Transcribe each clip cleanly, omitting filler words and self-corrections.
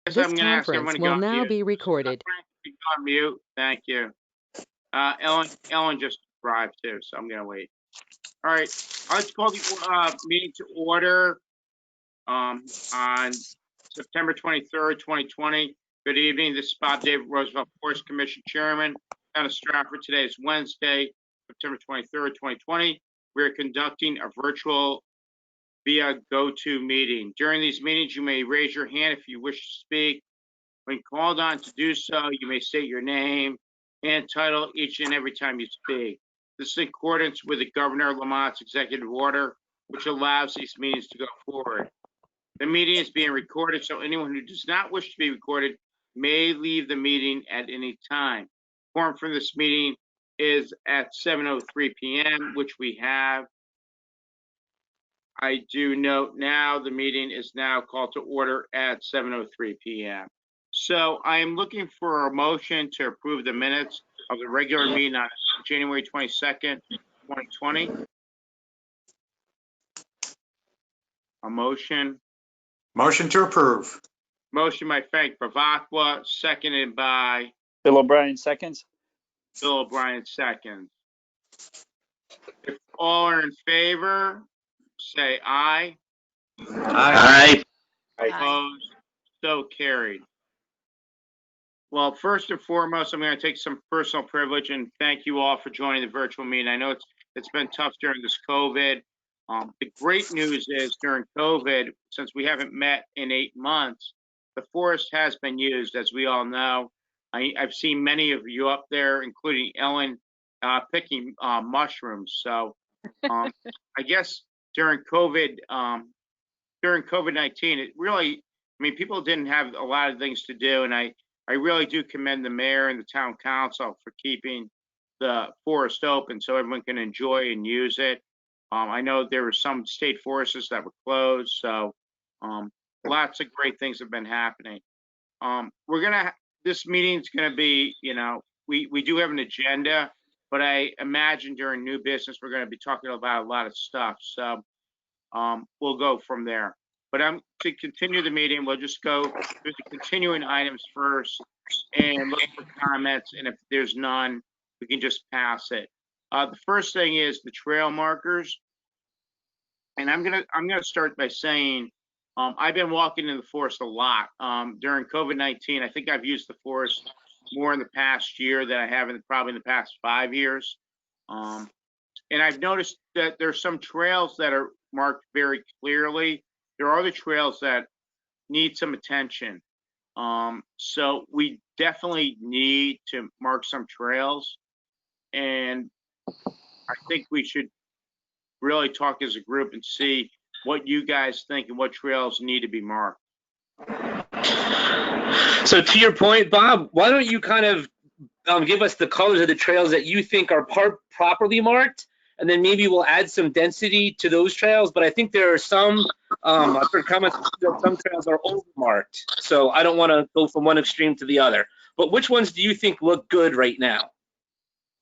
Guess This I'm going to ask everyone conference to go will on now mute. be recorded. Frank, you go on mute. Thank you. Ellen just arrived too, so I'm going to wait. All right. Let's call the meeting to order on September 23rd, 2020. Good evening. This is Bob David, Roosevelt Forest Commission Chairman. Town of Stratford. Today is Wednesday, September 23rd, 2020. We're conducting a virtual via GoToMeeting. During these meetings, you may raise your hand if you wish to speak. When called on to do so, you may state your name and title each and every time you speak. This is in accordance with the Governor Lamont's executive order, which allows these meetings to go forward. The meeting is being recorded, so anyone who does not wish to be recorded may leave the meeting at any time. Quorum for this meeting is at 7:03 p.m., which we have. I do note now the meeting is now called to order at 7:03 p.m. So I am looking for a motion to approve the minutes of the regular meeting on January 22nd, 2020. A motion. Motion to approve. Motion by Frank Bavacqua, seconded by Bill O'Brien, seconds. Bill O'Brien, seconds. If all are in favor, say aye. Aye. Opposed? So carried. Well, first and foremost, I'm going to take some personal privilege and thank you all for joining the virtual meeting. I know it's been tough during this COVID. The great news is during COVID, since we haven't met in 8 months, the forest has been used, as we all know. I've seen many of you up there, including Ellen, picking mushrooms. So I guess during COVID-19, it really, I mean, people didn't have a lot of things to do, and I really do commend the mayor and the town council for keeping the forest open so everyone can enjoy and use it. I know there were some state forests that were closed, so lots of great things have been happening. This meeting's gonna be, we do have an agenda, but I imagine during new business, we're gonna be talking about a lot of stuff. So we'll go from there. But to continue the meeting, we'll just go through the continuing items first and look for comments. And if there's none, we can just pass it. The first thing is the trail markers. And I'm gonna start by saying I've been walking in the forest a lot during COVID-19. I think I've used the forest more in the past year than I have probably in the past 5 years. And I've noticed that there's some trails that are marked very clearly. There are other trails that need some attention. So we definitely need to mark some trails. And I think we should really talk as a group and see what you guys think and what trails need to be marked. So to your point, Bob, why don't you kind of give us the colors of the trails that you think are properly marked, and then maybe we'll add some density to those trails. But I think there are some, I've heard comments that some trails are overmarked. So I don't want to go from one extreme to the other. But which ones do you think look good right now?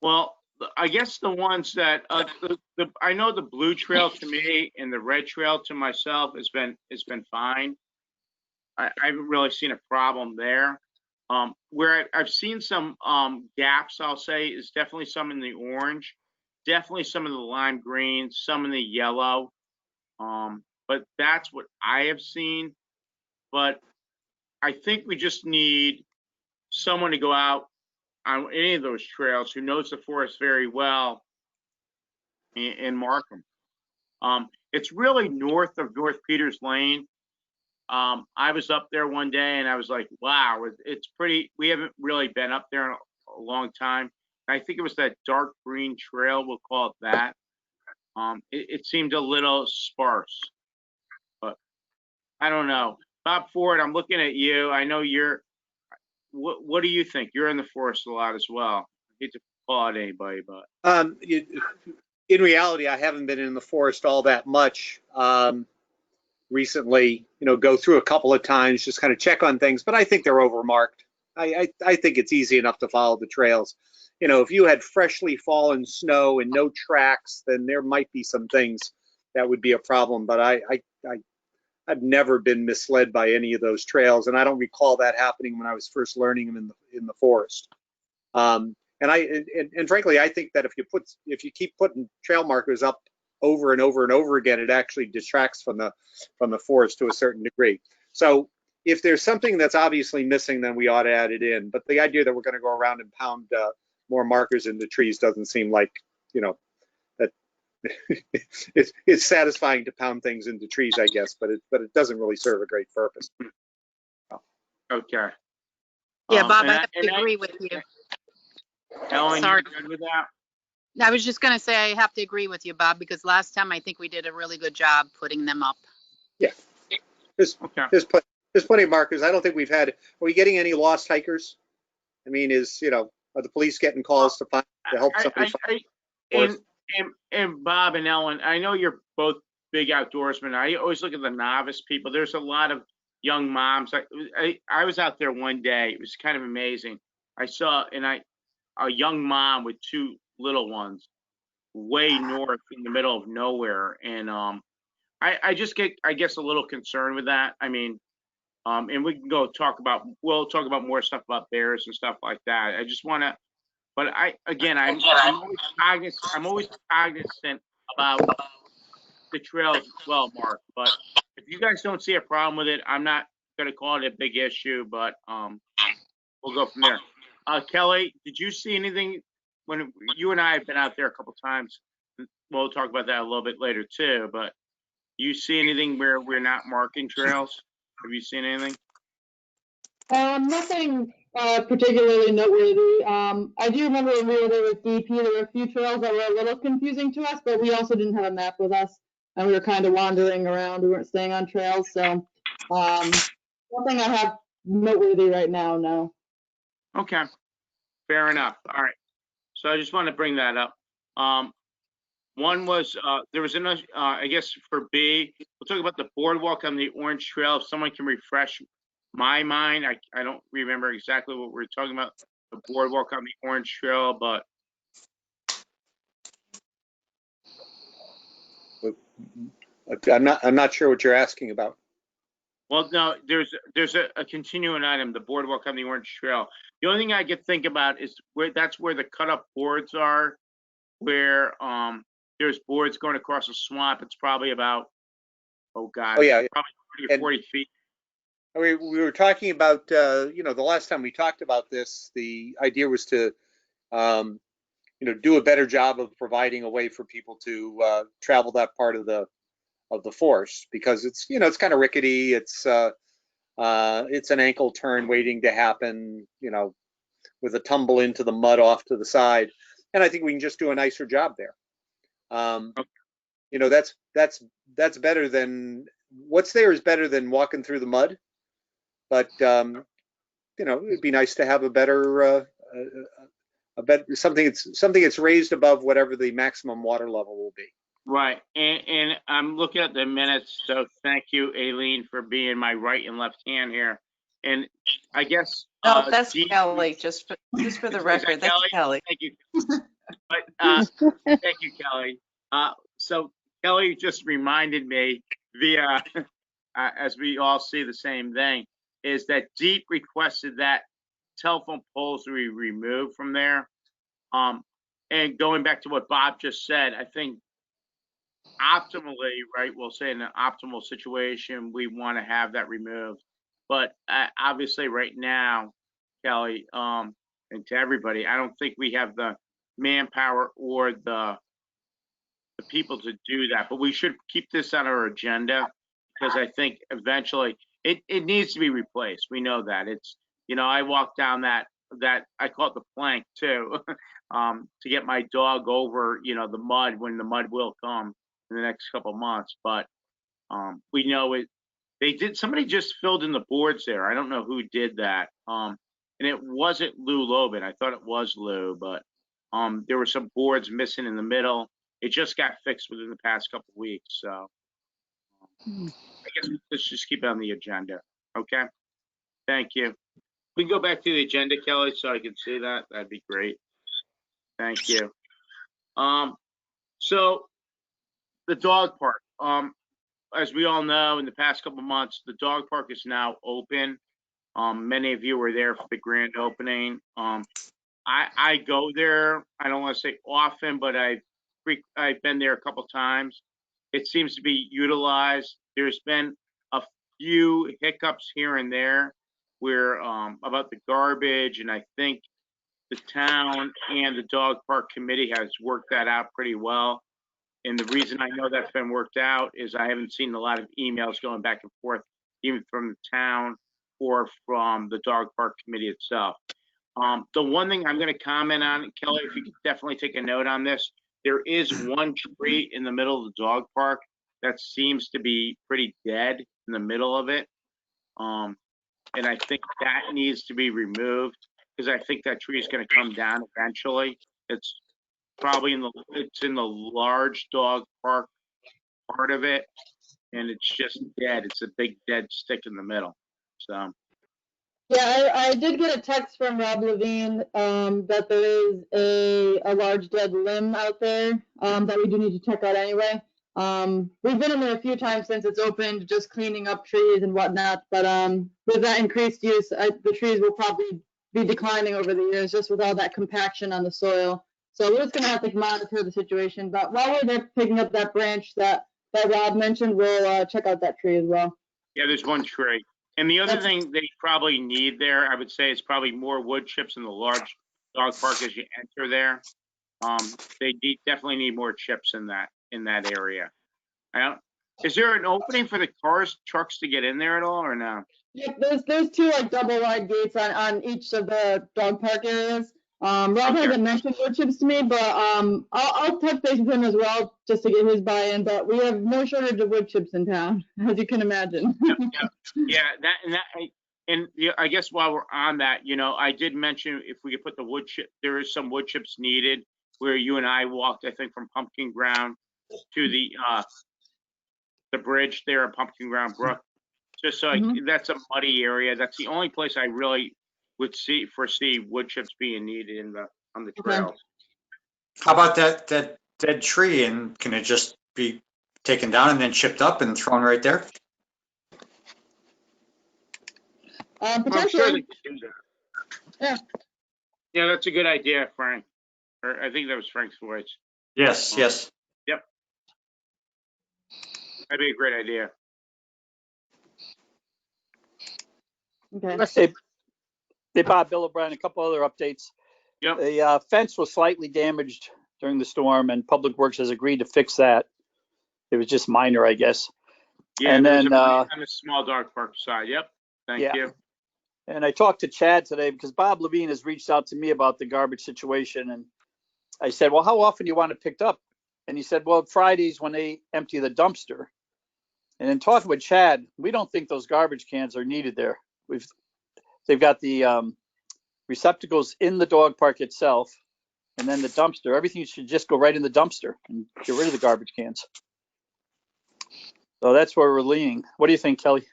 Well, I guess the ones that I know the blue trail to me and the red trail to myself has been fine. I haven't really seen a problem there. Where I've seen some gaps, I'll say, is definitely some in the orange, definitely some of the lime green, some in the yellow. But that's what I have seen. But I think we just need someone to go out on any of those trails who knows the forest very well and mark them. It's really north of North Peters Lane. I was up there one day and I was like, wow, it's pretty. We haven't really been up there in a long time. I think it was that dark green trail, we'll call it that. It seemed a little sparse, but I don't know. Bob Ford, I'm looking at you. I know what do you think? You're in the forest a lot as well. I hate to call out anybody, but in reality, I haven't been in the forest all that much recently. Go through a couple of times, just kind of check on things, but I think they're overmarked. I think it's easy enough to follow the trails. If you had freshly fallen snow and no tracks, then there might be some things that would be a problem. But I've never been misled by any of those trails, and I don't recall that happening when I was first learning them in the forest. And frankly, I think that if you keep putting trail markers up over and over and over again, it actually detracts from the forest to a certain degree. So if there's something that's obviously missing, then we ought to add it in. But the idea that we're going to go around and pound more markers into trees doesn't seem like, that it's satisfying to pound things into trees, I guess, but it doesn't really serve a great purpose. Okay. Yeah, Bob, and I have to agree with you. Ellen, Sorry. you good with that? I was just going to say I have to agree with you, Bob, because last time I think we did a really good job putting them up. Yeah. There's plenty of markers. I don't think are we getting any lost hikers? I mean, are the police getting calls to help somebody find? And Bob and Ellen, I know you're both big outdoorsmen. I always look at the novice people. There's a lot of young moms. I was out there one day. It was kind of amazing. I saw a young mom with two little ones way north in the middle of nowhere. And I just get, I guess, a little concerned with that. I mean, and we can we'll talk about more stuff about bears and stuff like that. I just want to, but I'm always cognizant about the trails as well, Mark. But if you guys don't see a problem with it, I'm not going to call it a big issue, but we'll go from there. Kelly, did you see anything when you and I have been out there a couple times? We'll talk about that a little bit later too, but you see anything where we're not marking trails? Have you seen anything? Nothing particularly noteworthy. I do remember when we were there with DP, there were a few trails that were a little confusing to us, but we also didn't have a map with us, and we were kind of wandering around. We weren't staying on trails, so nothing I have noteworthy right now, no. Okay, fair enough. All right. So I just want to bring that up. One was there was another. I guess for B, we'll talk about the boardwalk on the Orange Trail. If someone can refresh my mind, I don't remember exactly what we're talking about. The boardwalk on the Orange Trail, but I'm not sure what you're asking about. well, no, there's a continuing item, the boardwalk on the Orange Trail. The only thing I could think about is that's where the cut up boards are, where there's boards going across a swamp. It's probably about, probably 30 or 40 feet. We were talking about, the last time we talked about this, the idea was to, do a better job of providing a way for people to travel that part of the forest, because it's kind of rickety. It's an ankle turn waiting to happen, with a tumble into the mud off to the side. And I think we can just do a nicer job there. That's better than what's there is better than walking through the mud. But it'd be nice to have a better something that's raised above whatever the maximum water level will be. Right, and I'm looking at the minutes, so thank you, Aileen, for being my right and left hand here. And I guess no, that's Kelly. Just for the record, that's Kelly. Thank you. But thank you, Kelly. So Kelly just reminded me via, as we all see the same thing, is that Deep requested that telephone poles be removed from there. And going back to what Bob just said, I think optimally, right, we'll say in an optimal situation, we want to have that removed. But obviously right now, Kelly, and to everybody, I don't think we have the manpower or the people to do that. But we should keep this on our agenda, because I think eventually it needs to be replaced. We know that. It's, I walk down that I call it the plank too, to get my dog over, the mud, when the mud will come in the next couple of months. But we know it. Somebody just filled in the boards there. I don't know who did that. And it wasn't Lou Lobin. I thought it was Lou, but there were some boards missing in the middle. It just got fixed within the past couple of weeks. So I guess let's just keep it on the agenda. Okay. Thank you. We can go back to the agenda, Kelly, so I can see that. That'd be great. Thank you. So the dog park. as we all know, in the past couple months, the dog park is now open. Many of you were there for the grand opening. I go there, I don't want to say often, but I've been there a couple times. It seems to be utilized. There's been a few hiccups here and there where about the garbage, and I think the town and the dog park committee has worked that out pretty well. And the reason I know that's been worked out is I haven't seen a lot of emails going back and forth, even from the town or from the dog park committee itself. The one thing I'm going to comment on, Kelly, if you could definitely take a note on this, there is one tree in the middle of the dog park that seems to be pretty dead in the middle of it. And I think that needs to be removed because I think that tree is going to come down eventually. It's probably in the large dog park part of it, and it's just dead. It's a big dead stick in the middle. So. Yeah, I did get a text from Rob Levine that there is a large dead limb out there that we do need to check out anyway. We've been in there a few times since it's opened, just cleaning up trees and whatnot. But with that increased use, the trees will probably be declining over the years just with all that compaction on the soil. So we're just gonna have to monitor the situation. But while we're there picking up that branch that Rob mentioned, we'll check out that tree as well. Yeah, there's one tree. And the other thing they probably need there, I would say, is probably more wood chips in the large dog park as you enter there. They definitely need more chips in that area. Is there an opening for the trucks to get in there at all, or no? Yeah, there's two like double wide gates on each of the dog park areas. Rob hasn't mentioned wood chips to me, but I'll touch base with him as well just to get his buy-in. But we have no shortage of wood chips in town, as you can imagine. I guess while we're on that, I did mention if we could put the wood chip, there is some wood chips needed where you and I walked, I think, from Pumpkin Ground to the bridge there at Pumpkin Ground Brook. Just so that's a muddy area. That's the only place I really would foresee wood chips being needed on the trail. Okay. How about that dead tree, and can it just be taken down and then chipped up and thrown right there? I'm sure Potentially. they could do that. Yeah. Yeah, that's a good idea, Frank. Or I think that was Frank's voice. Yes, yes. Yep. That'd be a great idea. Okay. Hey, Bob, Bill O'Brien, a couple other updates. Yep. The fence was slightly damaged during the storm, and Public Works has agreed to fix that. It was just minor, I guess. Yeah, and there's then on the small dog park side. Yep. Thank you. And I talked to Chad today because Bob Levine has reached out to me about the garbage situation, and I said, well, how often do you want it picked up? And he said, well, Fridays when they empty the dumpster. And in talking with Chad, we don't think those garbage cans are needed there. They've got the receptacles in the dog park itself, and then the dumpster. Everything should just go right in the dumpster and get rid of the garbage cans. So that's where we're leaning. What do you think, Kelly?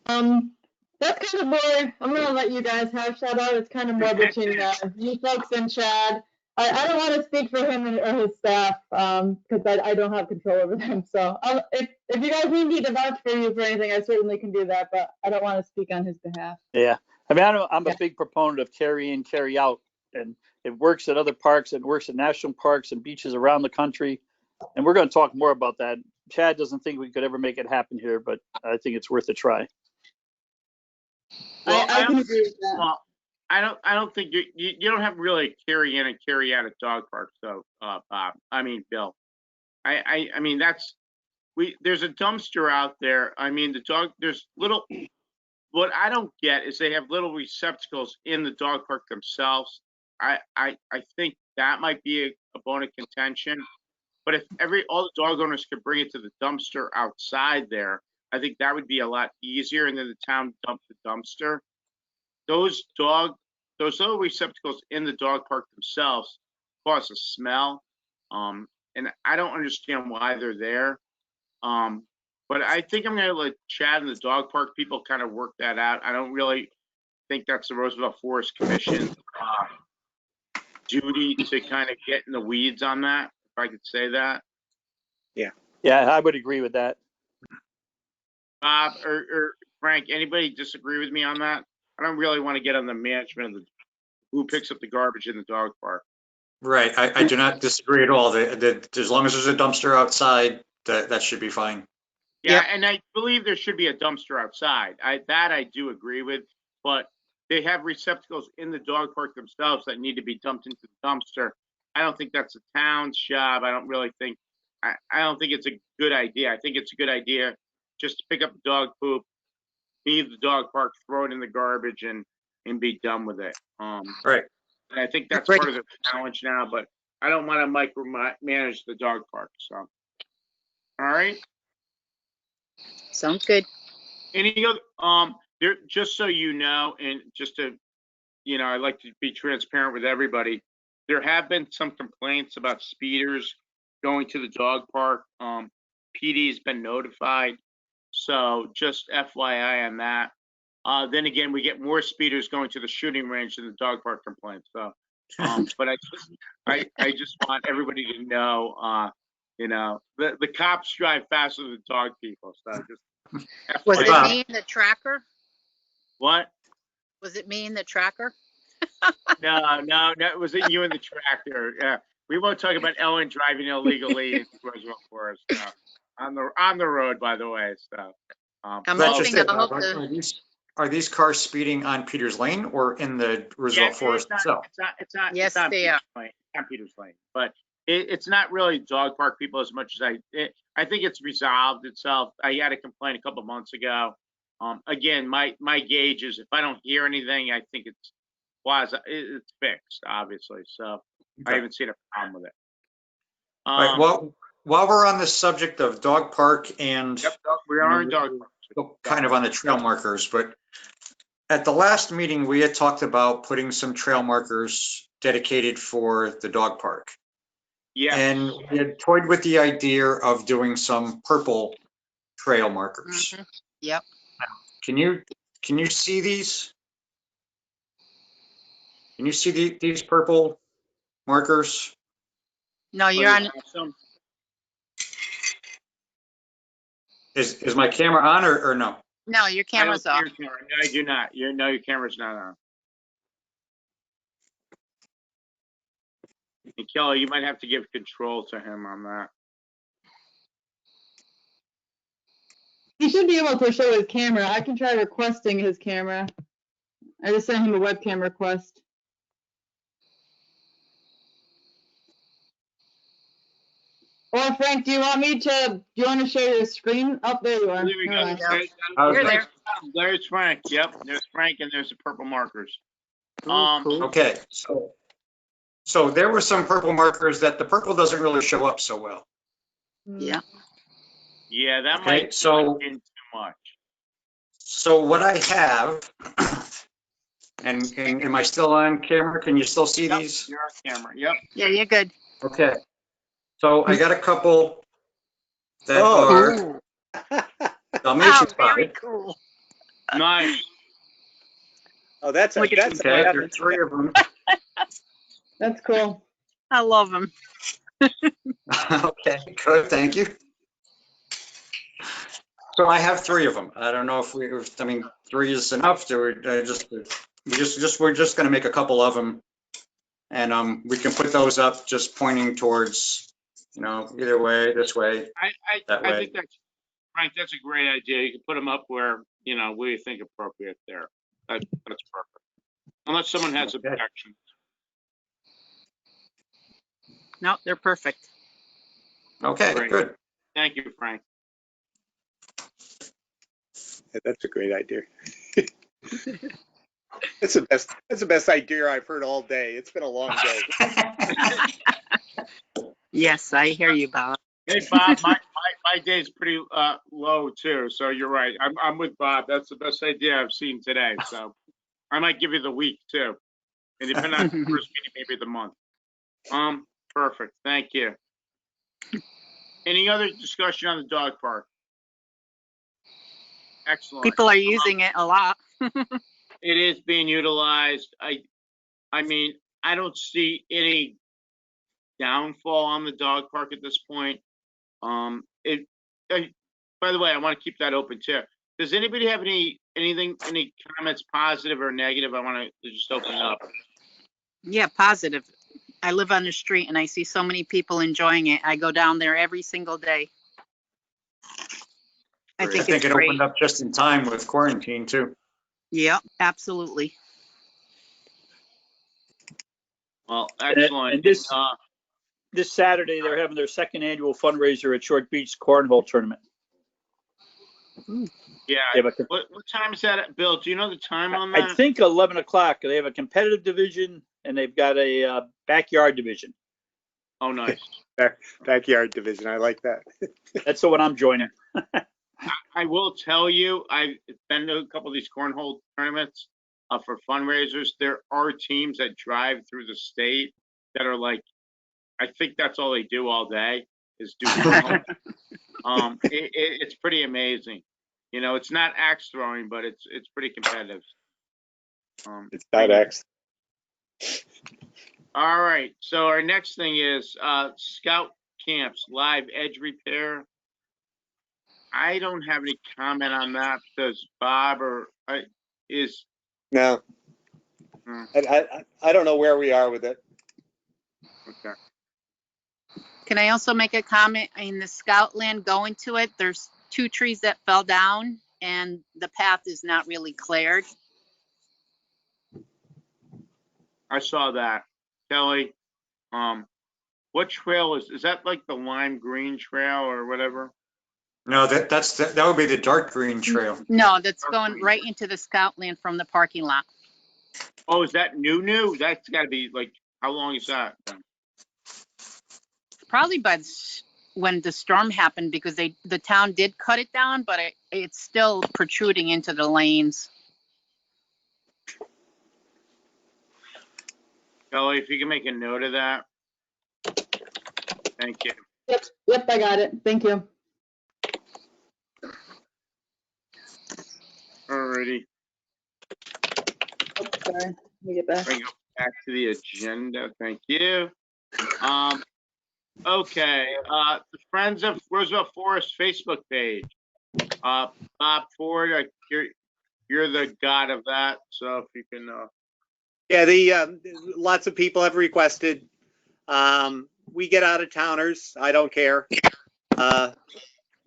That's kind of more, I'm gonna let you guys hash that out. It's kind of more between you folks and Chad. I don't want to speak for him or his staff because I don't have control over them. So if you guys need me to vouch for you for anything, I certainly can do that, but I don't want to speak on his behalf. Yeah, I mean, I'm a big proponent of carry in, carry out, and it works at other parks. It works at national parks and beaches around the country, and we're going to talk more about that. Chad doesn't think we could ever make it happen here, but I think it's worth a try. Well, I can agree with that. Well, I don't think you don't have really carry in and carry out at dog parks, though, Bob. I mean, Bill. I mean there's a dumpster out there. I mean there's little. What I don't get is they have little receptacles in the dog park themselves. I think that might be a bone of contention. But if all the dog owners could bring it to the dumpster outside there, I think that would be a lot easier, and then the town dump the dumpster. Those little receptacles in the dog park themselves cause a smell, and I don't understand why they're there. But I think I'm going to let Chad and the dog park people kind of work that out. I don't really think that's the Roosevelt Forest Commission duty to kind of get in the weeds on that, if I could say that. Yeah, I would agree with that. Bob or Frank, anybody disagree with me on that? I don't really want to get on the management of who picks up the garbage in the dog park. Right, I do not disagree at all. As long as there's a dumpster outside, that should be fine. Yeah, Yep. and I believe there should be a dumpster outside. I do agree with, but they have receptacles in the dog park themselves that need to be dumped into the dumpster. I don't think that's the town's job. I don't think it's a good idea. I think it's a good idea just to pick up the dog poop, leave the dog park, throw it in the garbage, and be done with it. Right. And I think that's Right. part of the challenge now, but I don't want to micromanage the dog park. So, all right. Sounds good. Any other, there, just so you know, and just to, I like to be transparent with everybody. There have been some complaints about speeders going to the dog park. PD's been notified. So just FYI on that. Then again, we get more speeders going to the shooting range than the dog park complaints. So, but I just want everybody to know, the cops drive faster than dog people. So just Was FYI. it Bob. me in the tracker? What? Was it me in the tracker? No, it was you in the tractor. Yeah, we won't talk about Ellen driving illegally in Roosevelt Forest. On the road, by the way. So, I'm That's hoping just it, I hope Bob. the Are these cars speeding on Peters Lane or in the Roosevelt Forest itself? Yes, they are. Not Peters Lane, but it's not really dog park people as much as I think it's resolved itself. I had a complaint a couple months ago. Again, my gauge is if I don't hear anything, I think it's fixed, obviously. So I haven't seen a problem with it. All right, well, while we're on the subject of dog park and Yep, we are in dog park. kind of on the trail markers, but at the last meeting, we had talked about putting some trail markers dedicated for the dog park. Yeah. And we had toyed with the idea of doing some purple trail markers. Mhm. Yep. Can you see these? Can you see these purple markers? No, you're on. Is my camera on or no? No, your camera's off. No, I do not. Your camera's not on. And Kelly, you might have to give control to him on that. He should be able to show his camera. I can try requesting his camera. I just sent him a webcam request. Or Frank, do you want to share your screen? Oh, there you are. There we go. All right. You're there. There's Frank. Yep, there's Frank, and there's the purple markers. Cool. Okay, so there were some purple markers that the purple doesn't really show up so well. Yeah. Yeah, that Okay, might so be too much. So what I have, and am I still on camera? Can you still see Yep, these? you're on camera. Yep. Yeah, you're good. Okay. So I got a couple that Oh. are Cool. Dalmatian Wow, very spotted. cool. Nice. Oh, that's Look at Okay, there are 3 of them. That's cool. I love them. Okay, good, thank you. So I have 3 of them. I don't know if 3 is enough. We're just going to make a couple of them, and we can put those up just pointing towards, either way, this way, that I way. think Frank, that's a great idea. You can put them up where you think appropriate there. That's perfect. Unless someone has Okay. objections. No, they're perfect. Okay, Great. good. Thank you, Frank. That's a great idea. That's the best idea I've heard all day. It's been a long day. Yes, I hear you, Bob. Hey, Bob, my day's pretty low too. So you're right. I'm with Bob. That's the best idea I've seen today. So I might give you the week too, and depending on the first meeting, maybe the month. Perfect. Thank you. Any other discussion on the dog park? Excellent. People are using it a lot. It is being utilized. I mean, I don't see any downfall on the dog park at this point. It, by the way, I want to keep that open too. Does anybody have any comments, positive or negative? I want to just open it up. Yeah, positive. I live on the street and I see so many people enjoying it. I go down there every single day. I think it's it great. opened up just in time with quarantine too. Yep, absolutely. Well, excellent. And this Saturday, they're having their second annual fundraiser at Short Beach Cornhole Tournament. Yeah. They have What time is that, Bill? Do you know the time on that? I think 11 o'clock. They have a competitive division and they've got a backyard division. Oh, nice. Backyard division. I like that. That's the one I'm joining. I will tell you, I've been to a couple of these cornhole tournaments for fundraisers. There are teams that drive through the state that are like, I think that's all they do all day is do cornhole. It's pretty amazing. You know, it's not axe throwing, but it's pretty competitive. It's not X. All right. So our next thing is scout camps, live edge repair. I don't have any comment on that because Bob is. No. I don't know where we are with it. Okay. Can I also make a comment? In the scout land going to it, there's 2 trees that fell down and the path is not really cleared. I saw that. Kelly, what trail is that like the lime green trail or whatever? No, that would be the dark green trail. No, that's going right into the scout land from the parking lot. Oh, is that new? That's got to be like, how long is that then? Probably by when the storm happened because the town did cut it down, but it's still protruding into the lanes. Kelly, if you can make a note of that. Thank you. Yep, I got it. Thank you. Alrighty. Oh, sorry. Let me get back. Bring it back to the agenda. Thank you. Okay. The Friends of Roosevelt Forest Facebook page. Bob Ford, you're the god of that. So if you can. Yeah, lots of people have requested. We get out of towners. I don't care.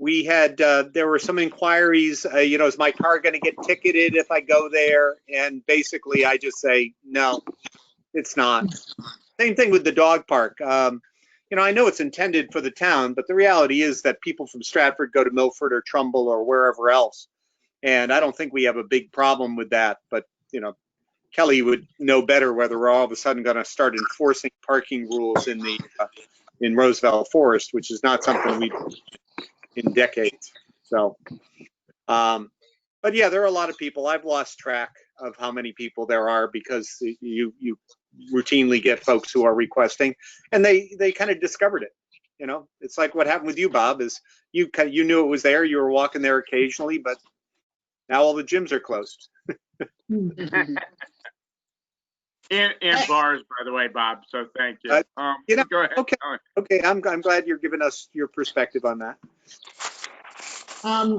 We had there were some inquiries. Is my car going to get ticketed if I go there? And basically, I just say no, it's not. Same thing with the dog park. I know it's intended for the town, but the reality is that people from Stratford go to Milford or Trumbull or wherever else, and I don't think we have a big problem with that. But Kelly would know better whether we're all of a sudden going to start enforcing parking rules in Roosevelt Forest, which is not something we've done in decades. So, but yeah, there are a lot of people. I've lost track of how many people there are because you routinely get folks who are requesting, and they kind of discovered it. It's like what happened with you, Bob, is you knew it was there. You were walking there occasionally, but now all the gyms are closed. And bars, by the way, Bob. So thank you. Go ahead. Okay. I'm glad you're giving us your perspective on that.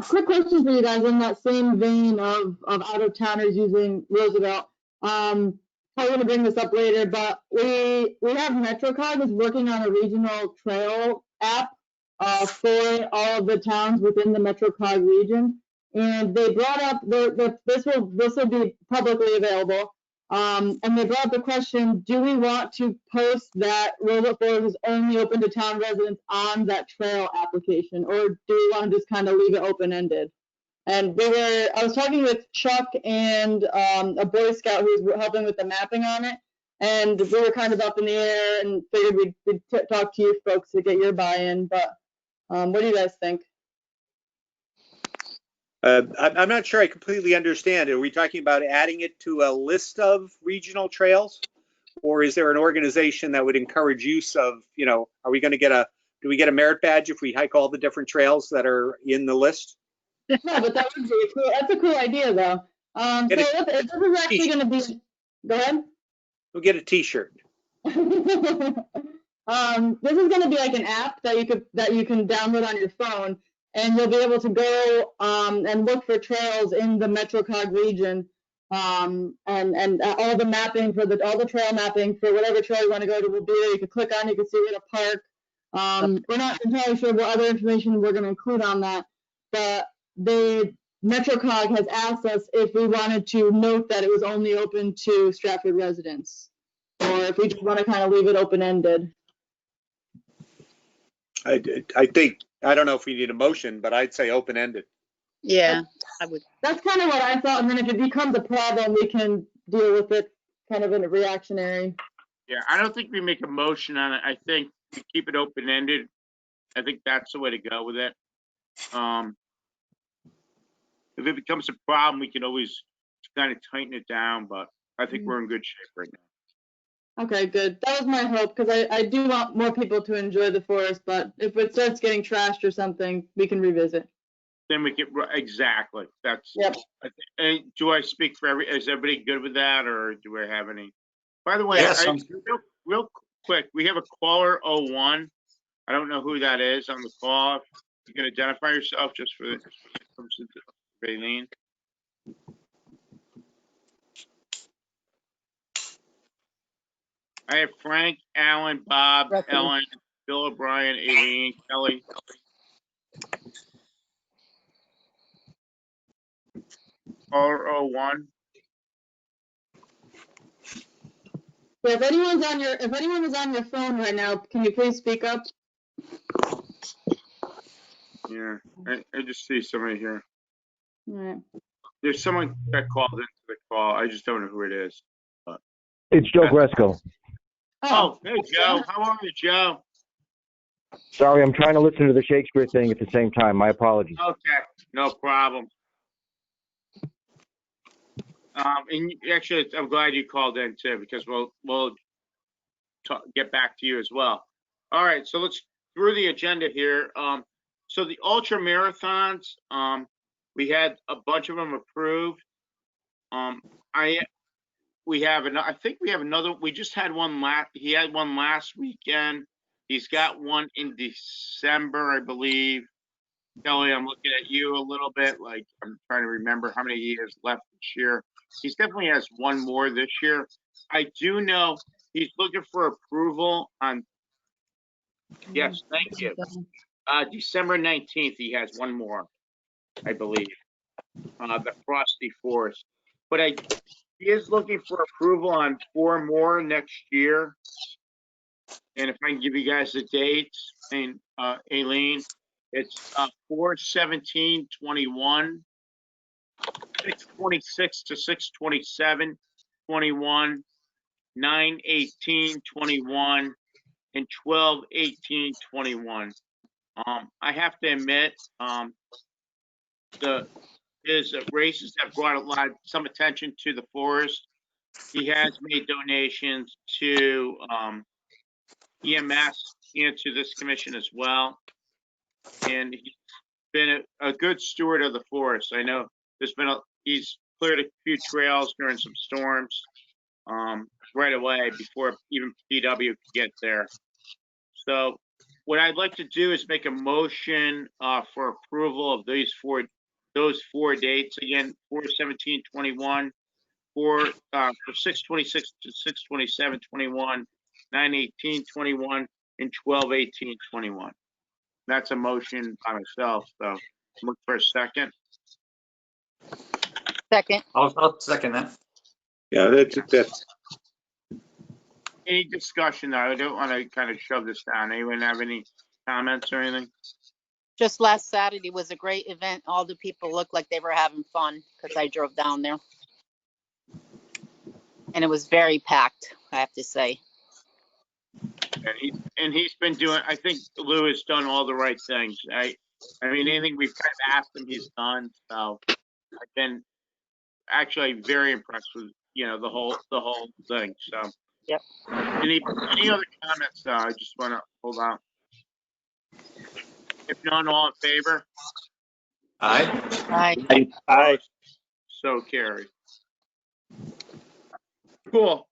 Quick question for you guys in that same vein of out-of-towners using Roosevelt. Probably going to bring this up later, but we have MetroCog is working on a regional trail app for all of the towns within the MetroCog region, and they brought up this will be publicly available. And they brought up the question, do we want to post that Roosevelt Forest is only open to town residents on that trail application, or do we want to just kind of leave it open-ended? And I was talking with Chuck and a Boy Scout who's helping with the mapping on it, and we were kind of up in the air and figured we'd talk to you folks to get your buy-in, but what do you guys think? I'm not sure I completely understand. Are we talking about adding it to a list of regional trails, or is there an organization that would encourage use of, are we going to do we get a merit badge if we hike all the different trails that are in the list? No, but that would be cool. That's a cool idea, though. So this is actually going to be. Go ahead. We'll get a T-shirt. This is going to be like an app that you can download on your phone, and you'll be able to go and look for trails in the MetroCog region, and all the mapping for all the trail mapping for whatever trail you want to go to will be there. You can click on, you can see where to park. We're not entirely sure what other information we're going to include on that, but the MetroCog has asked us if we wanted to note that it was only open to Stratford residents, or if we just want to kind of leave it open-ended. I think, I don't know if we need a motion, but I'd say open-ended. Yeah, I would. That's kind of what I thought, and then if it becomes a problem, we can deal with it kind of in a reactionary. Yeah, I don't think we make a motion on it. I think we keep it open-ended. I think that's the way to go with it. If it becomes a problem, we can always kind of tighten it down, but I think we're in good shape right now. Okay, good. That was my hope, because I do want more people to enjoy the forest, but if it starts getting trashed or something, we can revisit. Then we get, exactly, that's, Yep. and do I speak for is everybody good with that, or do I have any? By the way, Yes, real quick, we have a caller 01. I don't know who that is on the call. If you can identify yourself just for Raylene. I have Frank, Alan, Bob, Ellen, Bill O'Brien, Aileen, Kelly. Caller 01. Yeah, if anyone is on your phone right now, can you please speak up? Yeah, I just see somebody here. All right. There's someone that called into the call. I just don't know who it is. But. It's Joe Gresco. Oh, hey, Joe. How are you, Joe? Sorry, I'm trying to listen to the Shakespeare thing at the same time. My apologies. Okay, no problem. And actually, I'm glad you called in too, because we'll get back to you as well. All right, so let's through the agenda here. So the ultra marathons, we had a bunch of them approved. I think we have another. We just had one he had one last weekend. He's got one in December, I believe. Kelly, I'm looking at you a little bit. Like, I'm trying to remember how many he has left this year. He definitely has one more this year. I do know he's looking for approval on. Yes, thank you. December 19th, he has one more, I believe. The Frosty Forest. But he is looking for approval on 4 more next year. And if I can give you guys the dates, and Aileen, it's 4/17/21, 6/26 to 6/27/21, 9/18/21, and 12/18/21. I have to admit, his races have brought some attention to the forest. He has made donations to EMS and to this commission as well. And he's been a good steward of the forest. I know he's cleared a few trails during some storms right away before even PW could get there. So what I'd like to do is make a motion for approval of those four dates again: 4/17/21, for 6/26 to 6/27/21, 9/18/21, and 12/18/21. That's a motion by myself. So look for a second. Second. I'll second that. Yeah, that's. Any discussion though? I don't want to kind of shove this down. Anyone have any comments or anything? Just last Saturday was a great event. All the people looked like they were having fun because I drove down there. And it was very packed, I have to say. And he's been doing, I think Lou has done all the right things. I mean, anything we've kind of asked him, he's done. So I've been actually very impressed with, the whole thing. So. Yep. Any other comments? I just want to hold on. If none, all in favor? Aye. Aye. So carried. Cool.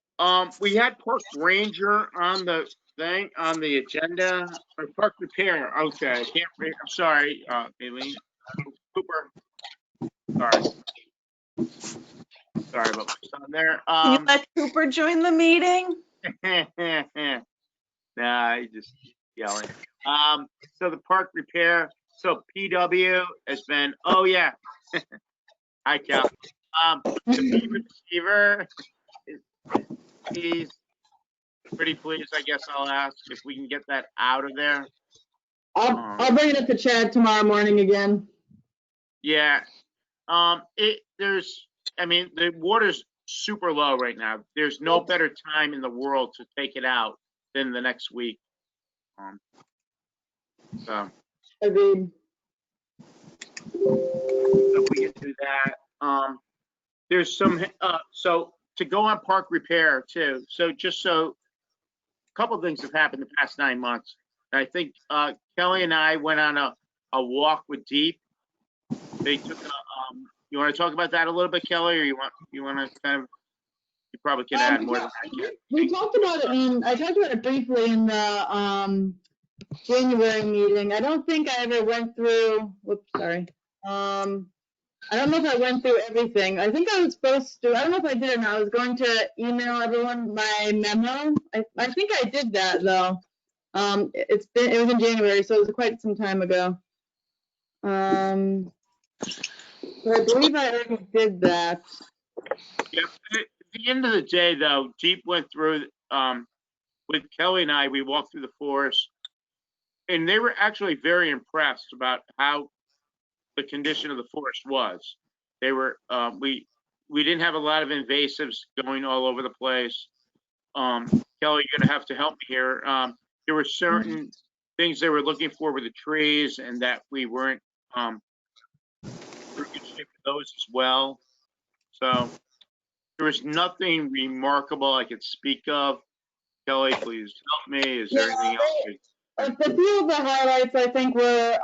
We had Park Ranger on the thing on the agenda, or park repair. Okay, I can't read. I'm sorry, Aileen. Cooper. Sorry. Sorry about what's on there. Can you let Cooper join the meeting? Nah, he's just yelling. So the park repair. So PW has been. Oh yeah. Hi, Cal. The receiver. He's pretty pleased. I guess I'll ask if we can get that out of there. I'll bring it up to Chad tomorrow morning again. Yeah. I mean, the water's super low right now. There's no better time in the world to take it out than the next week. So Agreed. if we can do that. There's some, so to go on park repair too. So a couple things have happened the past 9 months. I think Kelly and I went on a walk with Deep. They took you want to talk about that a little bit, Kelly, or you want to kind of, you probably can add more than that. We talked about it I talked about it briefly in the January meeting. I don't think I ever went through, whoops, sorry. I don't know if I went through everything. I think I was supposed to, I don't know if I did or not. I was going to email everyone my memo. I think I did that though. It was in January, so it was quite some time ago. So I believe I already did that. Yeah, at the end of the day though, Deep went through, with Kelly and I, we walked through the forest, and they were actually very impressed about how the condition of the forest was. They were, we didn't have a lot of invasives going all over the place. Kelly, you're gonna have to help me here. There were certain things they were looking for with the trees, and that we weren't in good shape with those as well. So there was nothing remarkable I could speak of. Kelly, please help me. Is there anything else? Like the few of the highlights I think were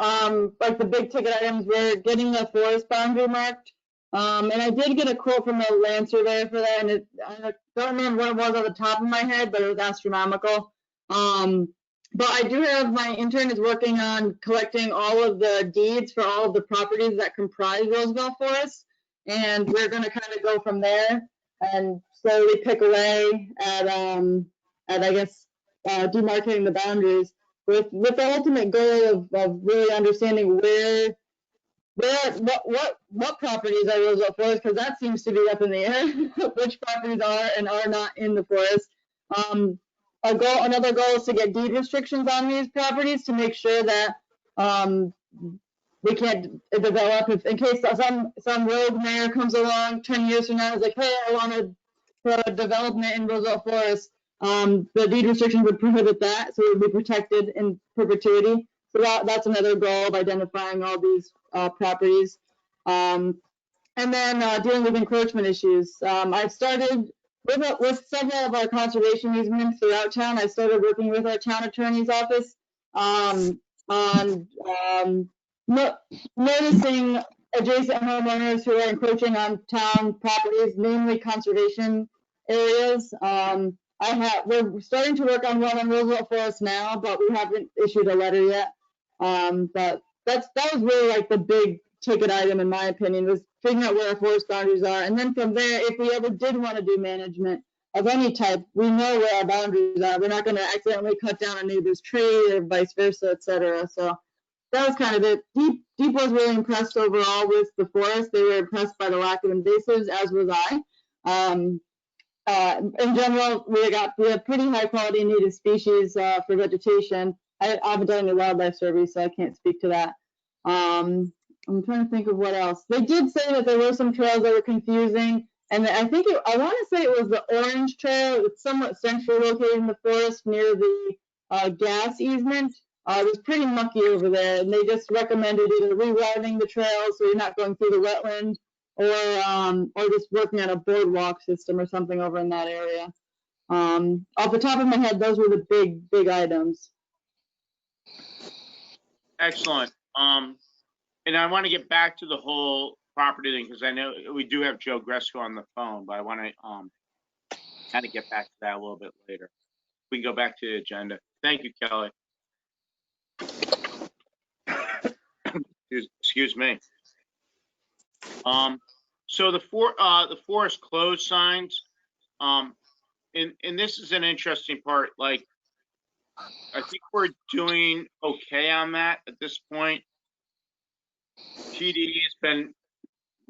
like the big ticket items were getting the forest boundary marked. And I did get a quote from the land surveyor for that, and I don't remember what it was off the top of my head, but it was astronomical. But I do have, my intern is working on collecting all of the deeds for all of the properties that comprise Roosevelt Forest, and we're going to kind of go from there and slowly pick away at I guess demarcating the boundaries with the ultimate goal of really understanding what properties are Roosevelt Forest, because that seems to be up in the air, which properties are and are not in the forest. Another goal is to get deed restrictions on these properties to make sure that we can't develop in case some rogue mayor comes along 10 years from now and is like, hey, I want to put a development in Roosevelt Forest. The deed restriction would prohibit that, so it would be protected in perpetuity. So that's another goal of identifying all these properties. And then dealing with encroachment issues. I've started with several of our conservation easements throughout town. I started working with our town attorney's office on noticing adjacent homeowners who are encroaching on town properties, mainly conservation areas. We're starting to work on one on Roosevelt Forest now, but we haven't issued a letter yet. But that was really like the big ticket item, in my opinion, was figuring out where our forest boundaries are. And then from there, if we ever did want to do management of any type, we know where our boundaries are. We're not going to accidentally cut down a neighbor's tree or vice versa, et cetera. So that was kind of it. Deep was really impressed overall with the forest. They were impressed by the lack of invasives, as was I. In general, we have pretty high quality native species for vegetation. I haven't done any wildlife surveys, so I can't speak to that. I'm trying to think of what else. They did say that there were some trails that were confusing, and I think I want to say it was the Orange Trail. It's somewhat centrally located in the forest near the gas easement. It was pretty mucky over there, and they just recommended either rerouting the trail so you're not going through the wetland, or just working on a boardwalk system or something over in that area. Off the top of my head, those were the big items. Excellent. And I want to get back to the whole property thing, because I know we do have Joe Gresco on the phone, but I want to kind of get back to that a little bit later. we can go back to the agenda. Thank you, Kelly. Excuse me. So the forest closed signs, and this is an interesting part. Like, I think we're doing okay on that at this point. PD has been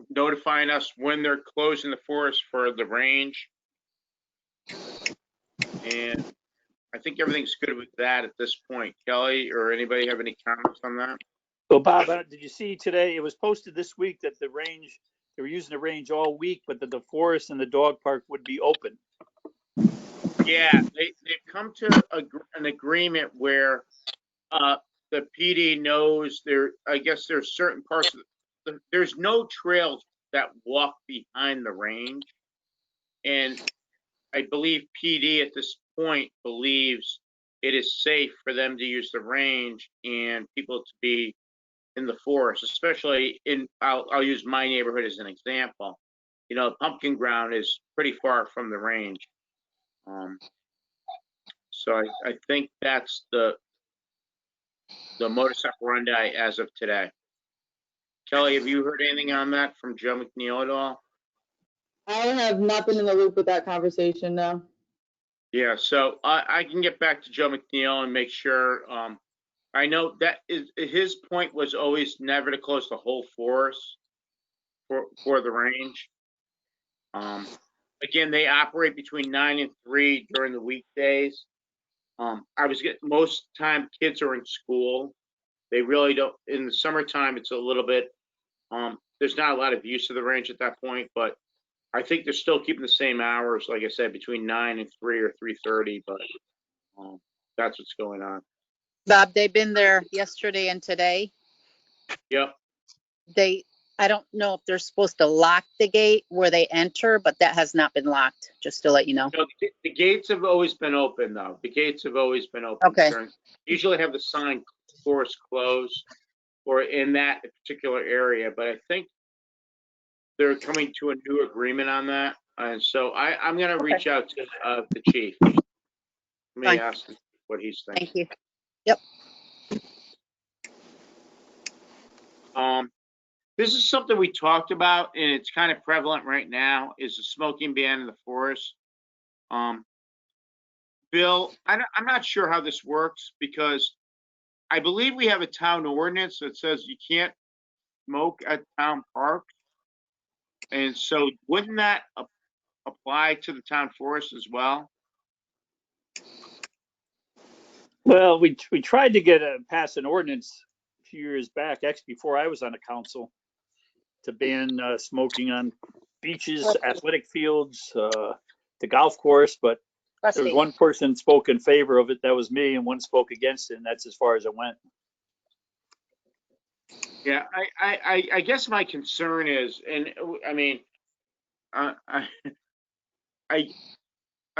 notifying us when they're closing the forest for the range, and I think everything's good with that at this point. Kelly or anybody have any comments on that? Well, Bob, did you see today, it was posted this week that the range, they were using the range all week, but that the forest and the dog park would be open. Yeah, they've come to an agreement where the PD knows I guess there's certain parts of there's no trails that walk behind the range. And I believe PD at this point believes it is safe for them to use the range and people to be in the forest, especially I'll use my neighborhood as an example. You know, Pumpkin Ground is pretty far from the range. So I think that's the modus operandi as of today. Kelly, have you heard anything on that from Joe McNeil at all? I have not been in the loop with that conversation, no. Yeah, so I can get back to Joe McNeil and make sure. I know that his point was always never to close the whole forest for the range. Again, they operate between 9 and 3 during the weekdays. I was getting most time kids are in school. They really don't. In the summertime, it's a little bit. There's not a lot of use of the range at that point, but I think they're still keeping the same hours, like I said, between 9 and 3 or 3:30. But that's what's going on. Bob, they've been there yesterday and today. Yep. I don't know if they're supposed to lock the gate where they enter, but that has not been locked, just to let you know. No, the gates have always been open, though. The gates have always been open. Okay. Usually have the sign forest closed or in that particular area, but I think they're coming to a new agreement on that. And so I'm going to reach out to the chief. Let me Fine. ask him what he's thinking. Thank you. Yep. This is something we talked about, and it's kind of prevalent right now, is the smoking ban in the forest. Bill, I'm not sure how this works because I believe we have a town ordinance that says you can't smoke at town parks. And so wouldn't that apply to the town forest as well? Well, we tried to pass an ordinance a few years back, actually before I was on the council, to ban smoking on beaches, athletic fields, the golf course, but there was one person spoke in favor of it, that was me, and one spoke against it, and that's as far as it went. Yeah, I guess my concern is, and I mean, I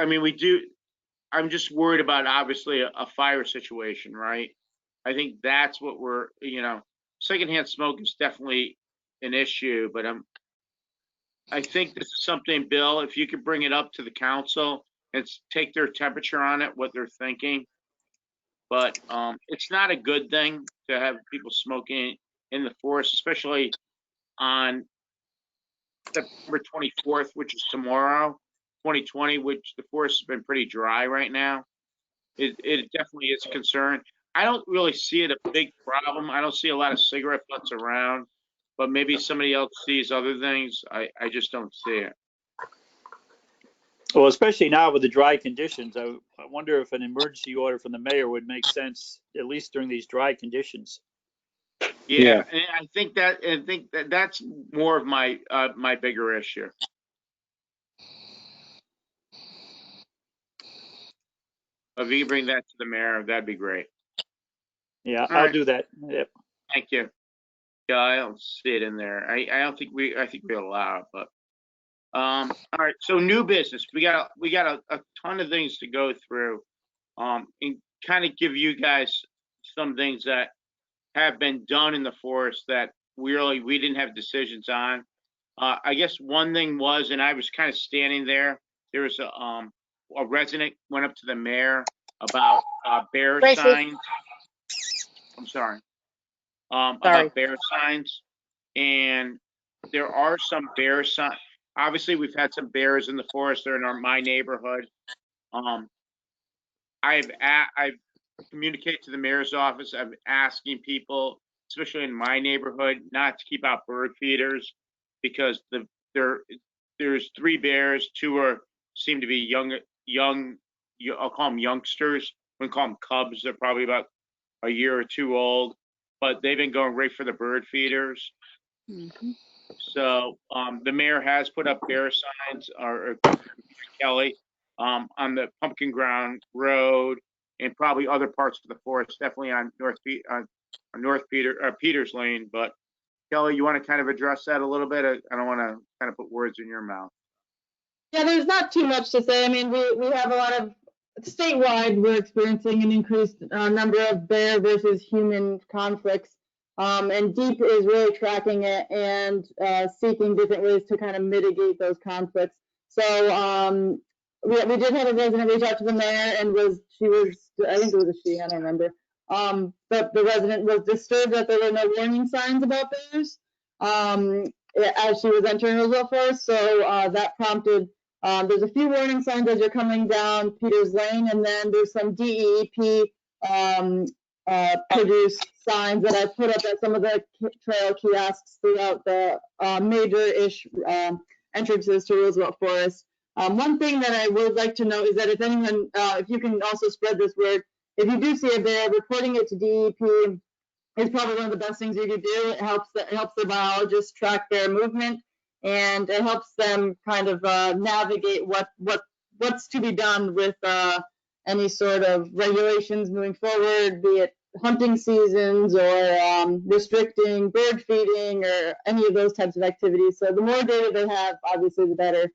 mean, we do. I'm just worried about obviously a fire situation, right? I think that's what we're, secondhand smoke is definitely an issue, but I think this is something, Bill, if you could bring it up to the council and take their temperature on it, what they're thinking. But it's not a good thing to have people smoking in the forest, especially on September 24th, which is tomorrow, 2020, which the forest has been pretty dry right now. It definitely is a concern. I don't really see it a big problem. I don't see a lot of cigarette butts around, but maybe somebody else sees other things. I just don't see it. Well, especially now with the dry conditions, I wonder if an emergency order from the mayor would make sense, at least during these dry conditions. Yeah. And I think that's more of my my bigger issue. If you bring that to the mayor, that'd be great. Yeah, I'll do that. Yep. Thank you. Yeah, I don't see it in there. I don't think I think we allow it, but all right. So new business. We got a ton of things to go through. And kind of give you guys some things that have been done in the forest that we didn't have decisions on. I guess one thing was, and I was kind of standing there. There was a resident went up to the mayor about bear Gracie. signs. I'm sorry. Sorry. About bear signs, and there are some bear signs. Obviously, we've had some bears in the forest. They're in my neighborhood. I've communicated to the mayor's office. I'm asking people, especially in my neighborhood, not to keep out bird feeders because there's 3 bears. 2 seem to be young. I'll call them youngsters. I wouldn't call them cubs. They're probably about a year or 2 old, but they've been going right for the bird feeders. Mm-hmm. So the mayor has put up bear signs, or Kelly, on the Pumpkin Ground Road and probably other parts of the forest, definitely on Peters Lane. But Kelly, you want to kind of address that a little bit? I don't want to kind of put words in your mouth. Yeah, there's not too much to say. I mean, we have a lot of statewide. We're experiencing an increased number of bear versus human conflicts, and DEEP is really tracking it and seeking different ways to kind of mitigate those conflicts. So we did have a resident reach out to the mayor, and I think it was a she, I don't remember. But the resident was disturbed that there were no warning signs about bears as she was entering Roosevelt Forest. So that prompted. There's a few warning signs as you're coming down Peters Lane, and then there's some DEEP produced signs that I put up at some of the trail kiosks throughout the major-ish entrances to Roosevelt Forest. One thing that I would like to note is that if anyone, if you can also spread this word, if you do see a bear, reporting it to DEP is probably one of the best things you could do. It helps the biologists track their movement, and it helps them kind of navigate what's to be done with any sort of regulations moving forward, be it hunting seasons or restricting bird feeding or any of those types of activities. So the more data they have, obviously, the better.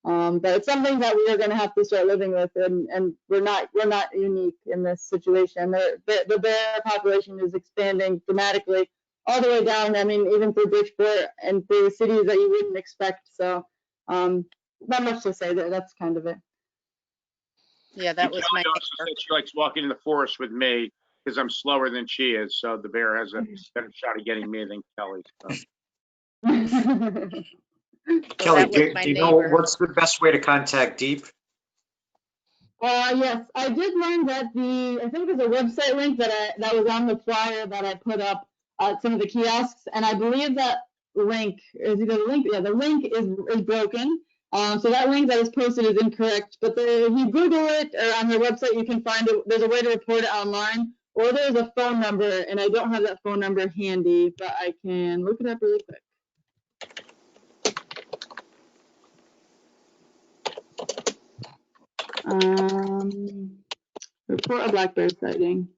But it's something that we are going to have to start living with, and we're not unique in this situation. The bear population is expanding dramatically all the way down. I mean, even through Bridgeport and through cities that you wouldn't expect. So not much to say there. That's kind of it. Yeah, that was my Kelly also said she likes walking in the forest with me because I'm slower than she is. So the bear has a better shot of getting me than Kelly. So. Kelly, do you know what's the best way to contact DEEP? Yes, I did learn that I think there's a website link that was on the flyer that I put up at some of the kiosks, and I believe that link is either the link is broken. So that link that is posted is incorrect. But if you Google it or on their website, you can find it. There's a way to report it online, or there's a phone number, and I don't have that phone number handy, but I can look it up really quick. Report a black bear sighting.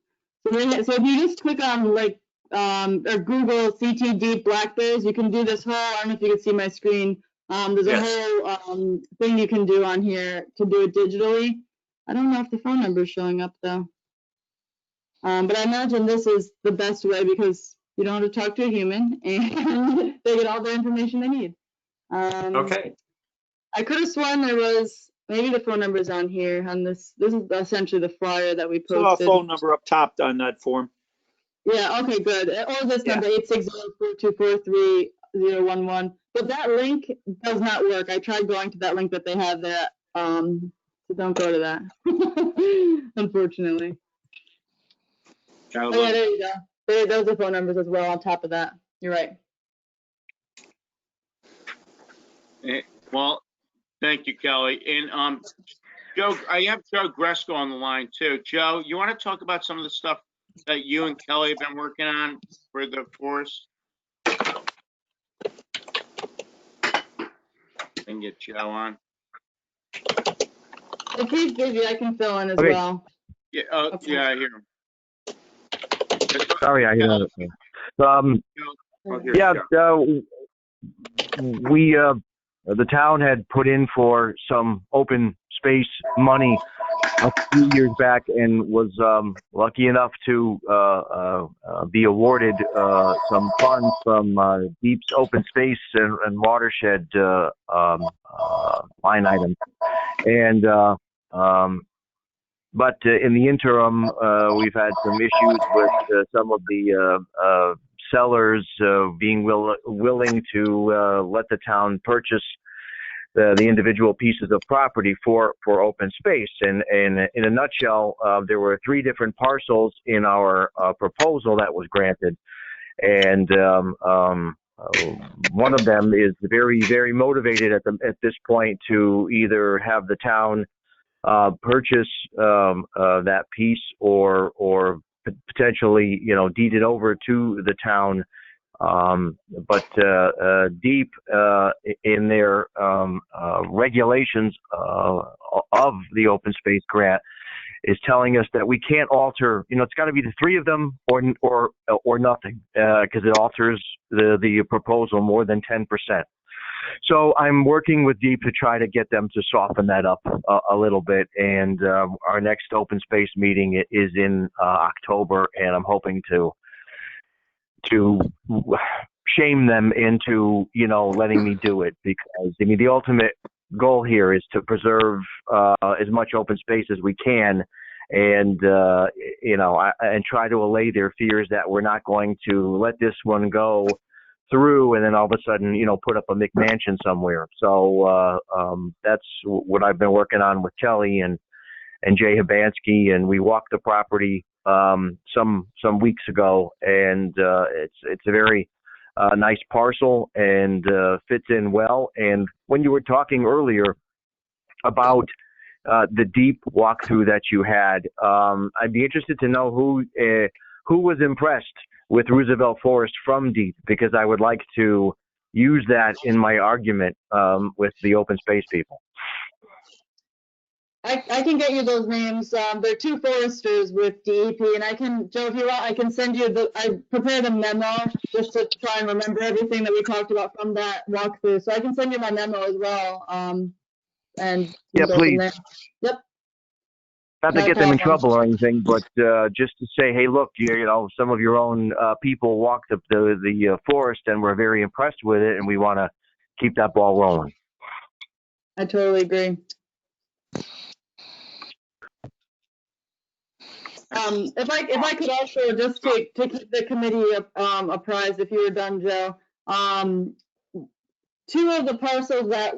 So if you just click on or Google CT DEEP black bears, you can do this whole, I don't know if you can see my screen. There's a whole thing you can do on here to do it digitally. I don't know if the phone number is showing up though. But I imagine this is the best way because you don't have to talk to a human and they get all the information they need. Okay. I could have sworn there was, maybe the phone number is on here on this. This is essentially the flyer that we posted. Saw a phone number up top on that form. Yeah, okay, good. Or this number, 860-424-3011. But that link does not work. I tried going to that link that they have there. So don't go to that, unfortunately. Oh, yeah, there you go. Those are phone numbers as well on top of that. You're right. Well, thank you, Kelly. And Joe, I have Joe Gresco on the line too. Joe, you want to talk about some of the stuff that you and Kelly have been working on for the forest? And get Joe on. If he's busy, I can fill in as well. Yeah, okay. Yeah, I hear him. Sorry, I hear that. The town had put in for some open space money a few years back and was lucky enough to be awarded some funds from DEEP's open space and watershed line item. And But in the interim, we've had some issues with some of the sellers being willing to let the town purchase the individual pieces of property for open space. And in a nutshell, there were 3 different parcels in our proposal that was granted. And one of them is very, very motivated at this point to either have the town purchase that piece or potentially, deed it over to the town. But deep in their regulations of the open space grant is telling us that we can't alter. It's got to be the 3 of them or nothing, because it alters the proposal more than 10%. So I'm working with Deep to try to get them to soften that up a little bit. And our next open space meeting is in October, and I'm hoping to shame them into, letting me do it, because the ultimate goal here is to preserve as much open space as we can, and and try to allay their fears that we're not going to let this one go through and then all of a sudden, put up a McMansion somewhere. So that's what I've been working on with Kelly and Jay Hibansky, and we walked the property some weeks ago, and it's a very nice parcel and fits in well. And when you were talking earlier about the Deep walkthrough that you had, I'd be interested to know who was impressed with Roosevelt Forest from Deep, because I would like to use that in my argument with the open space people. I can get you those names. There are 2 foresters with DEP, and I can, Joe, if you want, I can send you I prepared a memo just to try and remember everything that we talked about from that walkthrough. So I can send you my memo as well. And yeah, please. Yep. Not to get them in trouble or anything, but just to say, hey, look, some of your own people walked up the forest and were very impressed with it, and we want to keep that ball rolling. I totally agree. If I could also just to keep the committee apprised, if you were done, Joe. 2 of the parcels that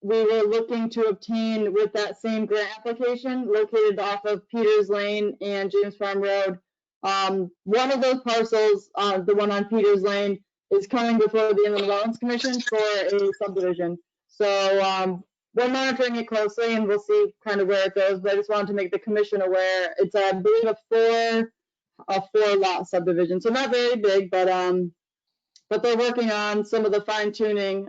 we were looking to obtain with that same grant application, located off of Peters Lane and James Farm Road. One of those parcels, the one on Peters Lane, is coming before the Inland Wetlands Commission for a subdivision. So we're monitoring it closely, and we'll see kind of where it goes. But I just wanted to make the commission aware. It's, I believe, a 4-lot subdivision, so not very big, but they're working on some of the fine tuning.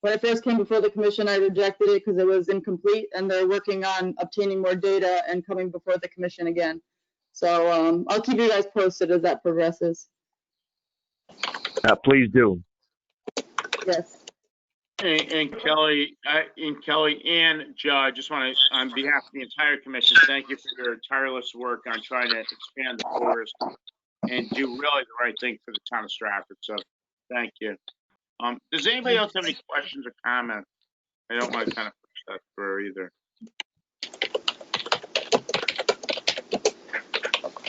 When it first came before the commission, I rejected it because it was incomplete, and they're working on obtaining more data and coming before the commission again. So I'll keep you guys posted as that progresses. Please do. Yes. And Kelly and Joe, I just want to, on behalf of the entire commission, thank you for your tireless work on trying to expand the forest and do really the right thing for the town of Stratford. So thank you. Does anybody else have any questions or comments? I don't want to kind of push that through either.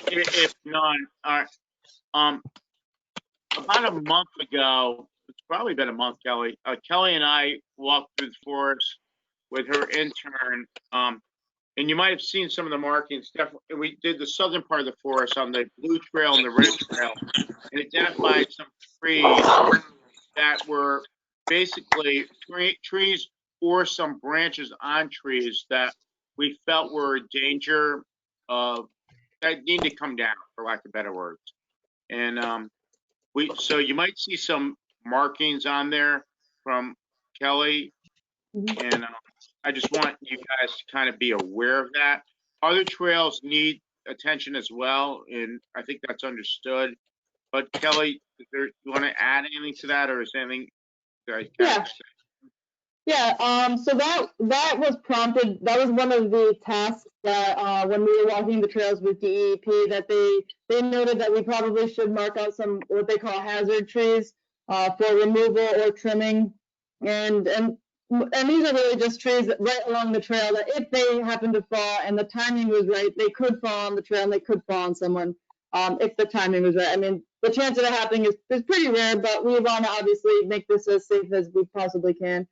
If none, all right. About a month ago, it's probably been a month, Kelly. Kelly and I walked through the forest with her intern, and you might have seen some of the markings. Definitely, we did the southern part of the forest on the blue trail and the red trail, and identified some trees that were basically trees or some branches on trees that we felt were in danger of, that need to come down, for lack of better words. And so you might see some markings on there from Kelly, and I just want you guys to kind of be aware of that. Other trails need attention as well, and I think that's understood. But Kelly, you want to add anything to that, or is anything that I can say? Yeah, so that was prompted, that was one of the tasks that when we were walking the trails with DEP, that they noted that we probably should mark out some what they call hazard trees for removal or trimming. And and these are really just trees that right along the trail that if they happen to fall and the timing was right, they could fall on the trail and they could fall on someone if the timing was right. I mean, the chance of it happening is pretty rare, but we want to obviously make this as safe as we possibly can.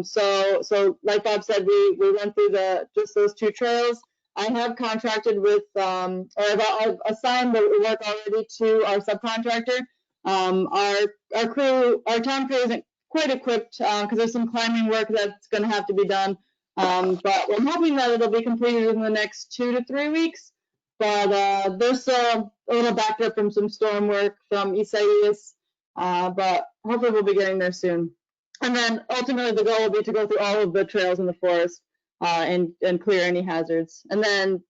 So like Bob said, we went through just those 2 trails. I have contracted with, or I've assigned the work already to our subcontractor. Our town crew isn't quite equipped because there's some climbing work that's going to have to be done. But I'm hoping that it'll be completed in the next 2 to 3 weeks. But there's still a little backed up from some storm work from Isaias. But hopefully we'll be getting there soon. And then ultimately the goal will be to go through all of the trails in the forest and clear any hazards. And then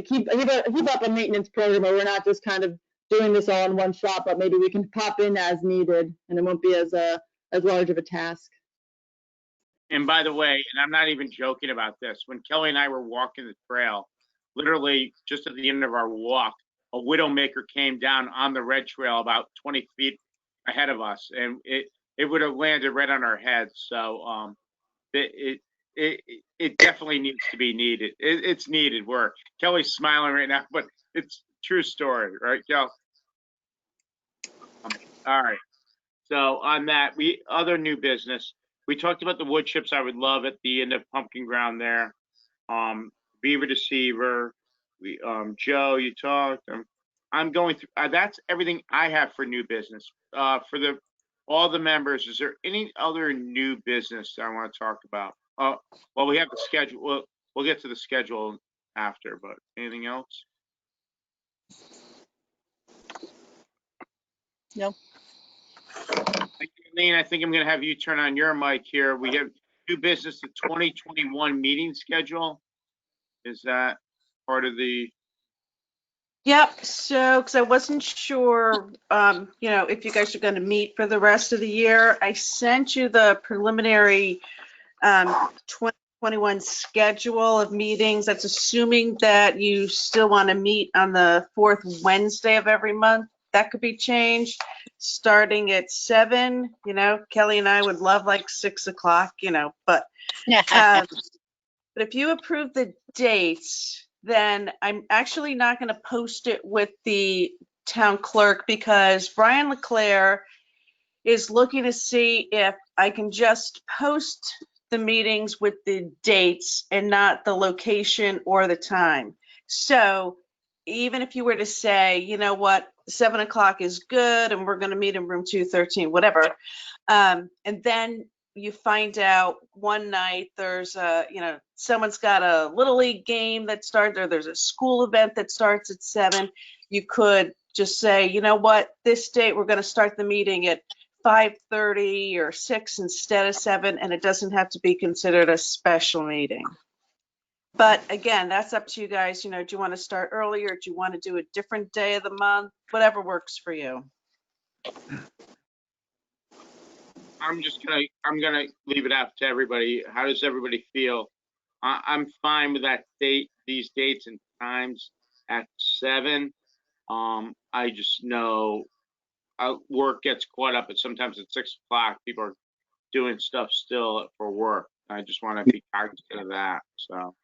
keep up a maintenance program where we're not just kind of doing this all in one shot, but maybe we can pop in as needed and it won't be as large of a task. And by the way, and I'm not even joking about this, when Kelly and I were walking the trail, literally just at the end of our walk, a widowmaker came down on the red trail about 20 feet ahead of us, and it would have landed right on our heads. So it definitely needs to be needed. It's needed work. Kelly's smiling right now, but it's true story, right, Kel? All right. So on that, other new business. We talked about the wood chips I would love at the end of Pumpkin Ground there. Beaver Deceiver. Joe, you talked. I'm going through. That's everything I have for new business. For all the members, is there any other new business that I want to talk about? Well, we have the schedule. We'll get to the schedule after. But anything else? No. Eileen, I think I'm going to have you turn on your mic here. We have new business, the 2021 meeting schedule. Is that part of the? Yep. So, because I wasn't sure, if you guys are going to meet for the rest of the year, I sent you the preliminary 2021 schedule of meetings. That's assuming that you still want to meet on the 4th Wednesday of every month. That could be changed. Starting at 7, Kelly and I would love like 6 o'clock, but if you approve the dates, then I'm actually not going to post it with the town clerk because Brian Leclerc is looking to see if I can just post the meetings with the dates and not the location or the time. So even if you were to say, you know what, 7 o'clock is good and we're going to meet in room 213, whatever. And then you find out one night there's someone's got a little league game that starts, or there's a school event that starts at 7. You could just say, you know what, this date we're going to start the meeting at 5:30 or 6 instead of 7, and it doesn't have to be considered a special meeting. But again, that's up to you guys. Do you want to start earlier? Do you want to do a different day of the month? Whatever works for you. I'm gonna leave it up to everybody. How does everybody feel? I'm fine with that date, these dates and times at 7. I just know work gets caught up, and sometimes at 6 o'clock people are doing stuff still for work. I just want to be cognizant of that. So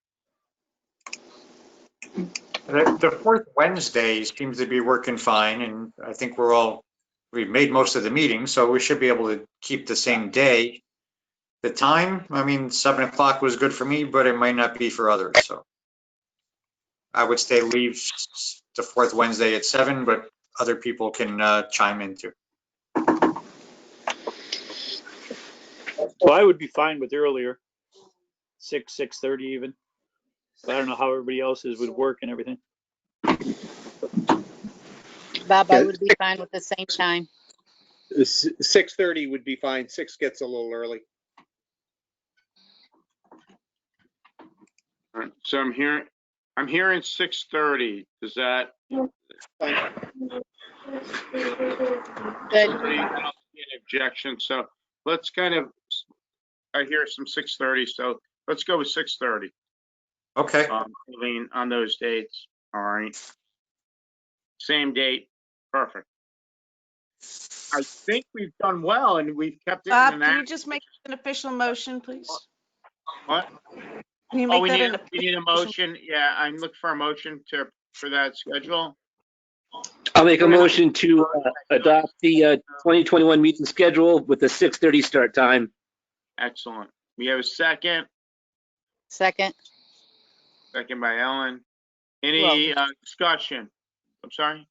The 4th Wednesday seems to be working fine, and I think we've made most of the meetings, so we should be able to keep the same day. The time, 7 o'clock was good for me, but it might not be for others, so. I would leave the 4th Wednesday at 7, but other people can chime in too. Well, I would be fine with earlier, 6:30 even. But I don't know how everybody else's would work and everything. Bob, I would be fine with the same time. 6:30 would be fine. 6 gets a little early. all right, so I'm hearing 6:30. Does that? Good. Objection. So let's I hear some 6:30. So let's go with 6:30. Okay. Eileen, on those dates. All right. Same date. Perfect. I think we've done well and we've kept it in Bob, an can you act. just make an official motion, please? What? Can you Oh, make we that need, an we need a motion. Yeah, I'm looking for a motion for that schedule. I'll make a motion to adopt the 2021 meeting schedule with the 6:30 start time. Excellent. We have a second. Second. Second by Ellen. Any discussion? I'm sorry?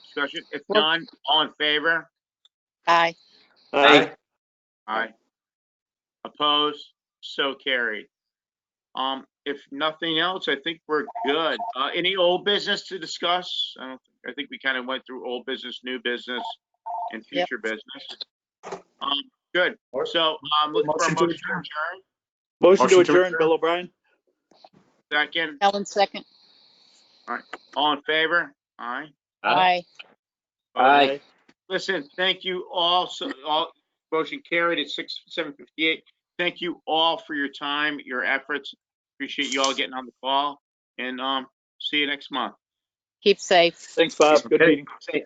Discussion? If Well- none, all in favor? Aye. Aye. Aye. Opposed? So carried. If nothing else, I think we're good. Any old business to discuss? I think we kind of went through old business, new business, and future business. Good. So, looking for a Motion to motion to adjourn. adjourn. Motion to Motion to adjourn, adjourn. Bill O'Brien. Second. Ellen, second. All in favor? Aye. Aye. Aye. Listen, thank you all. Motion carried at 7:58. Thank you all for your time, your efforts. Appreciate you all getting on the call, and see you next month. Keep safe. Thanks, Bob. Good Okay. meeting. Safe.